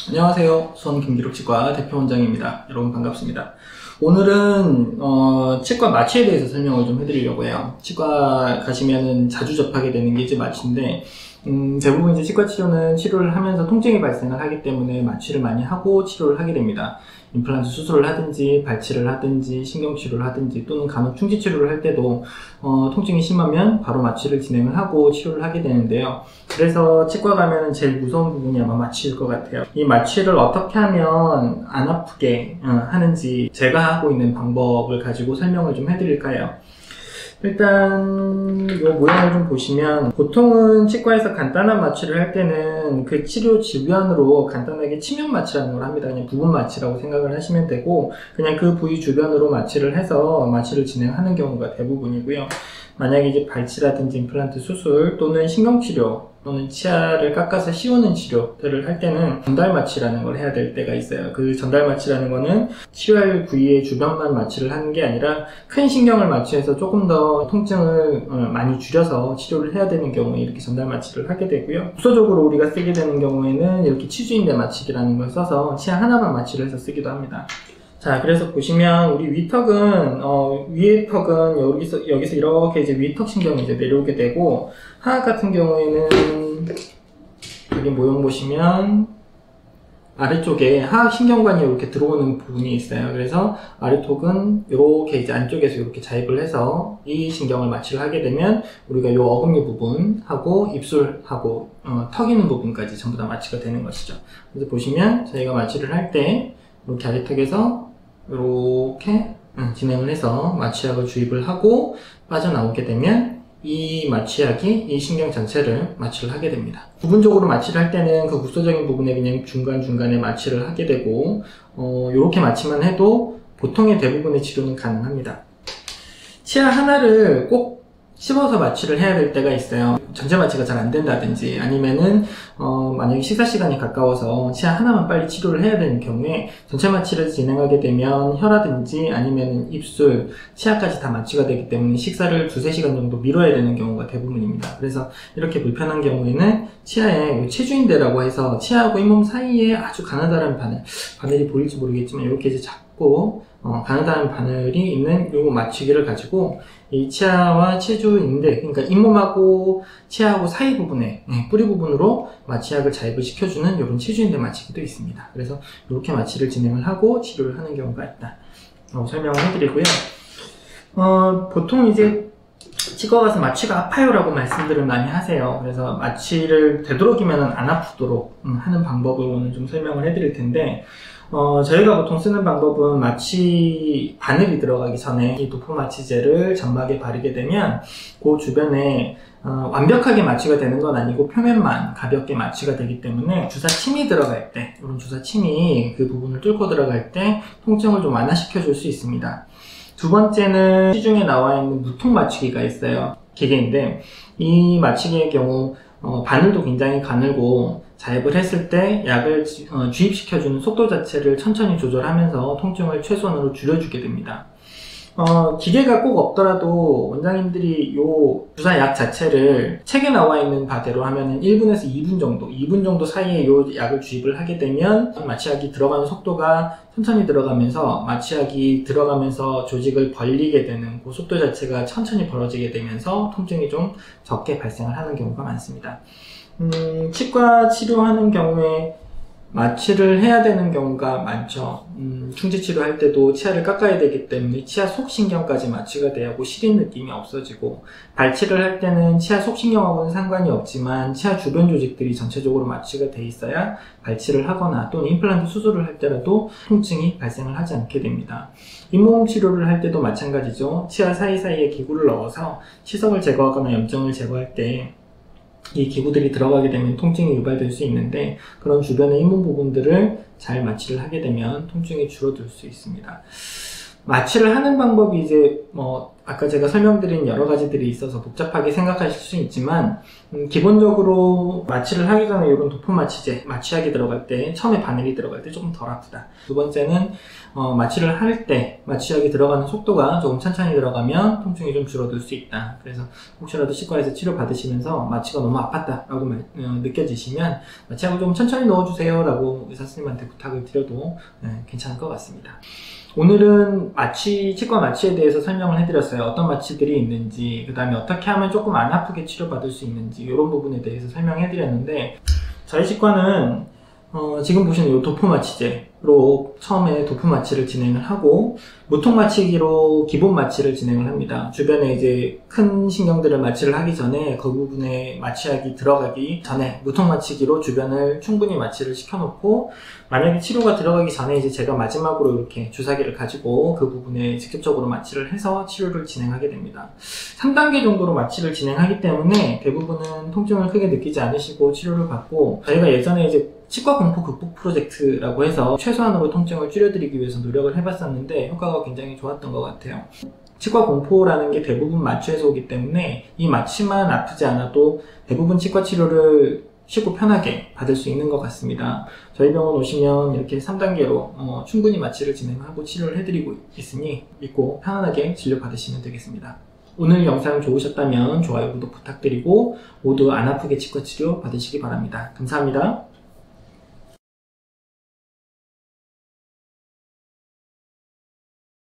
안녕하세요. 수원 김기록치과 대표원장입니다. 여러분 반갑습니다. 오늘은 치과 마취에 대해서 설명을 좀 해드리려고 해요. 치과 가시면은 자주 접하게 되는 게 이제 마취인데 대부분 이제 치과 치료는 치료를 하면서 통증이 발생을 하기 때문에 마취를 많이 하고 치료를 하게 됩니다. 임플란트 수술을 하든지 발치를 하든지 신경치료를 하든지 또는 간혹 충치 치료를 할 때도 통증이 심하면 바로 마취를 진행을 하고 치료를 하게 되는데요. 그래서 치과 가면은 제일 무서운 부분이 아마 마취일 것 같아요. 이 마취를 어떻게 하면 안 아프게 하는지 제가 하고 있는 방법을 가지고 설명을 좀 해드릴까 해요. 일단 이 모양을 좀 보시면 보통은 치과에서 간단한 마취를 할 때는 그 치료 주변으로 간단하게 치명 마취라는 걸 합니다. 그냥 부분 마취라고 생각을 하시면 되고 그냥 그 부위 주변으로 마취를 해서 마취를 진행하는 경우가 대부분이고요. 만약에 이제 발치라든지 임플란트 수술 또는 신경치료 또는 치아를 깎아서 씌우는 치료들을 할 때는 전달 마취라는 걸 해야 될 때가 있어요. 그 전달 마취라는 거는 치료할 부위의 주변만 마취를 하는 게 아니라 큰 신경을 마취해서 조금 더 통증을 많이 줄여서 치료를 해야 되는 경우에 이렇게 전달 마취를 하게 되고요. 국소적으로 우리가 쓰게 되는 경우에는 이렇게 치주인대 마취기라는 걸 써서 치아 하나만 마취를 해서 쓰기도 합니다. 자, 그래서 보시면 우리 위턱은 위의 턱은 여기서 이렇게 이제 위턱 신경이 이제 내려오게 되고 하악 같은 경우에는 여기 모형 보시면 아래쪽에 하악 신경관이 이렇게 들어오는 부분이 있어요. 그래서 아래턱은 이렇게 이제 안쪽에서 이렇게 자입을 해서 이 신경을 마취를 하게 되면 우리가 이 어금니 부분하고 입술하고 턱 있는 부분까지 전부 다 마취가 되는 것이죠. 그래서 보시면 저희가 마취를 할 때 이렇게 아래턱에서 이렇게 진행을 해서 마취약을 주입을 하고 빠져나오게 되면 이 마취약이 이 신경 전체를 마취를 하게 됩니다. 부분적으로 마취를 할 때는 그 국소적인 부분에 그냥 중간중간에 마취를 하게 되고 이렇게 마취만 해도 보통의 대부분의 치료는 가능합니다. 치아 하나를 꼭 씹어서 마취를 해야 될 때가 있어요. 전체 마취가 잘 안 된다든지 아니면은 만약에 식사 시간이 가까워서 치아 하나만 빨리 치료를 해야 되는 경우에 전체 마취를 진행하게 되면 혀라든지 아니면은 입술, 치아까지 다 마취가 되기 때문에 식사를 2-3시간 정도 미뤄야 되는 경우가 대부분입니다. 그래서 이렇게 불편한 경우에는 치아에 체주인대라고 해서 치아하고 잇몸 사이에 아주 가느다란 바늘이 보일지 모르겠지만 이렇게 이제 작고 가느다란 바늘이 있는 요 마취기를 가지고 이 치아와 체주인대, 그러니까 잇몸하고 치아하고 사이 부분에 뿌리 부분으로 마취약을 자입을 시켜주는 이런 체주인대 마취기도 있습니다. 그래서 이렇게 마취를 진행을 하고 치료를 하는 경우가 있다. 설명을 해드리고요. 보통 이제 치과 가서 마취가 아파요 라고 말씀들을 많이 하세요. 그래서 마취를 되도록이면 안 아프도록 하는 방법을 오늘 좀 설명을 해드릴 텐데 저희가 보통 쓰는 방법은 마취 바늘이 들어가기 전에 이 도포 마취제를 점막에 바르게 되면 그 주변에 완벽하게 마취가 되는 건 아니고 표면만 가볍게 마취가 되기 때문에 주사침이 들어갈 때, 이런 주사침이 그 부분을 뚫고 들어갈 때 통증을 좀 완화시켜 줄 수 있습니다. 두 번째는 시중에 나와 있는 무통 마취기가 있어요. 기계인데 이 마취기의 경우 바늘도 굉장히 가늘고 자입을 했을 때 약을 주입시켜주는 속도 자체를 천천히 조절하면서 통증을 최소한으로 줄여주게 됩니다. 기계가 꼭 없더라도 원장님들이 요 주사약 자체를 책에 나와 있는 바대로 하면은 1분에서 2분 정도 사이에 요 약을 주입을 하게 되면 마취약이 들어가는 속도가 천천히 들어가면서 마취약이 들어가면서 조직을 벌리게 되는 그 속도 자체가 천천히 벌어지게 되면서 통증이 좀 적게 발생을 하는 경우가 많습니다. 치과 치료하는 경우에 마취를 해야 되는 경우가 많죠. 충치 치료할 때도 치아를 깎아야 되기 때문에 치아 속신경까지 마취가 돼야 하고 시린 느낌이 없어지고, 발치를 할 때는 치아 속신경하고는 상관이 없지만 치아 주변 조직들이 전체적으로 마취가 돼 있어야 발치를 하거나 또는 임플란트 수술을 할 때라도 통증이 발생을 하지 않게 됩니다. 잇몸 치료를 할 때도 마찬가지죠. 치아 사이사이에 기구를 넣어서 치석을 제거하거나 염증을 제거할 때 이 기구들이 들어가게 되면 통증이 유발될 수 있는데, 그런 주변의 잇몸 부분들을 잘 마취를 하게 되면 통증이 줄어들 수 있습니다. 마취를 하는 방법이 이제 아까 제가 설명드린 여러 가지들이 있어서 복잡하게 생각하실 수 있지만 기본적으로 마취를 하기 전에 이런 도포 마취제, 마취약이 들어갈 때, 처음에 바늘이 들어갈 때 조금 덜 아프다. 두 번째는 마취를 할 때 마취약이 들어가는 속도가 조금 천천히 들어가면 통증이 좀 줄어들 수 있다. 그래서 혹시라도 치과에서 치료 받으시면서 마취가 너무 아팠다 라고 느껴지시면 마취약을 좀 천천히 넣어주세요 라고 의사 선생님한테 부탁을 드려도 괜찮을 것 같습니다. 오늘은 치과 마취에 대해서 설명을 해드렸어요. 어떤 마취들이 있는지, 그 다음에 어떻게 하면 조금 안 아프게 치료받을 수 있는지 이런 부분에 대해서 설명해드렸는데, 저희 치과는 지금 보시는 이 도포 마취제로 처음에 도포 마취를 진행을 하고, 무통 마취기로 기본 마취를 진행을 합니다. 주변에 이제 큰 신경들을 마취를 하기 전에 그 부분에 마취약이 들어가기 전에 무통 마취기로 주변을 충분히 마취를 시켜놓고, 만약에 치료가 들어가기 전에 이제 제가 마지막으로 이렇게 주사기를 가지고 그 부분에 직접적으로 마취를 해서 치료를 진행하게 됩니다. 3단계 정도로 마취를 진행하기 때문에 대부분은 통증을 크게 느끼지 않으시고 치료를 받고, 저희가 예전에 이제 치과 공포 극복 프로젝트라고 해서 최소한으로 통증을 줄여드리기 위해서 노력을 해봤었는데 효과가 굉장히 좋았던 것 같아요. 치과 공포라는 게 대부분 마취에서 오기 때문에 이 마취만 아프지 않아도 대부분 치과 치료를 쉽고 편하게 받을 수 있는 것 같습니다. 저희 병원 오시면 이렇게 3단계로 충분히 마취를 진행하고 치료를 해드리고 있으니 믿고 편안하게 진료 받으시면 되겠습니다. 오늘 영상 좋으셨다면 좋아요, 구독 부탁드리고 모두 안 아프게 치과 치료 받으시기 바랍니다. 감사합니다.